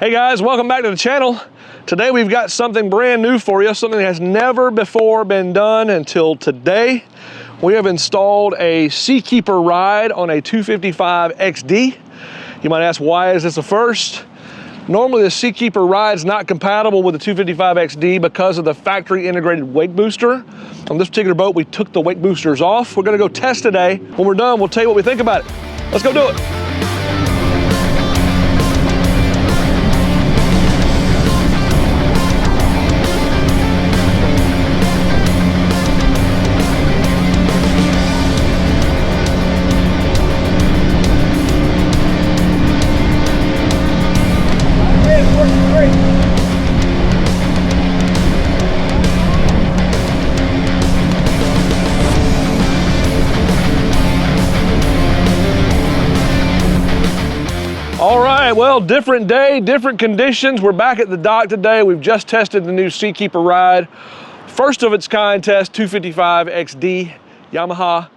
Hey guys, welcome back to the channel. Today we've got something brand new for you, something that has never before been done until today. We have installed a Seakeeper Ride on a 255XD. You might ask, why is this a first? Normally the Seakeeper Ride is not compatible with the 255XD because of the factory integrated wake booster. On this particular boat, we took the wake boosters off. We're gonna go test today. When we're done, we'll tell you what we think about it. Let's go do it. All right, well, different day, different conditions. We're back at the dock today. We've just tested the new Seakeeper Ride. First of its kind test, 255XD, Yamaha. I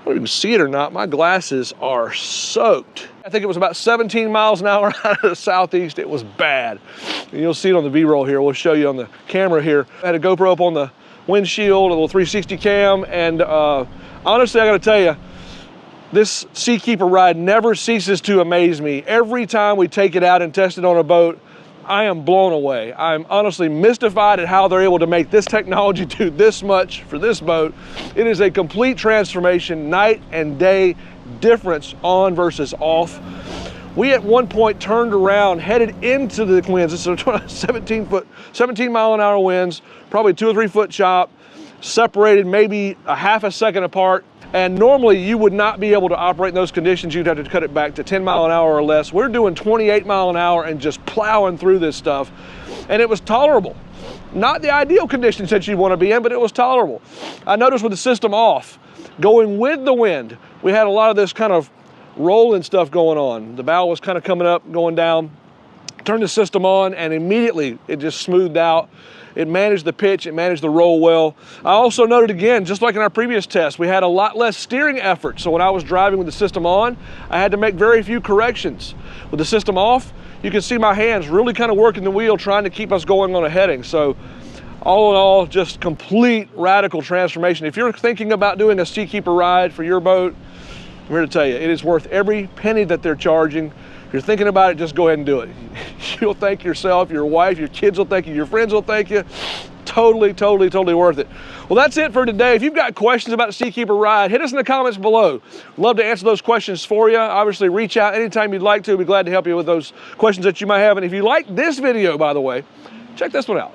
don't even see it or not. My glasses are soaked. I think it was about 17 miles an hour out of the southeast. It was bad. And you'll see it on the B-roll here. We'll show you on the camera here. I had a GoPro up on the windshield, a little 360 cam, and honestly, I gotta tell you, this Seakeeper Ride never ceases to amaze me. Every time we take it out and test it on a boat, I am blown away. I'm honestly mystified at how they're able to make this technology do this much for this boat. It is a complete transformation, night and day difference on versus off. We at one point turned around, headed into the winds. It's a 17 mile an hour winds, probably 2 or 3 foot chop, separated maybe a half a second apart. And normally you would not be able to operate in those conditions. You'd have to cut it back to 10 mile an hour or less. We're doing 28 mile an hour and just plowing through this stuff. And it was tolerable. Not the ideal conditions that you'd want to be in, but it was tolerable. I noticed with the system off, going with the wind, we had a lot of this kind of rolling stuff going on. The bow was kind of coming up, going down. Turned the system on and immediately it just smoothed out. It managed the pitch, it managed the roll well. I also noted again, just like in our previous test, we had a lot less steering effort. So when I was driving with the system on, I had to make very few corrections. With the system off, you can see my hands really kind of working the wheel, trying to keep us going on a heading. So all in all, just complete radical transformation. If you're thinking about doing a Seakeeper Ride for your boat, I'm here to tell you, it is worth every penny that they're charging. If you're thinking about it, just go ahead and do it. You'll thank yourself, your wife, your kids will thank you, your friends will thank you. Totally, totally, totally worth it. Well, that's it for today. If you've got questions about the Seakeeper Ride, hit us in the comments below. Love to answer those questions for you. Obviously, reach out anytime you'd like to. We'd be glad to help you with those questions that you might have. And if you like this video, by the way, check this one out.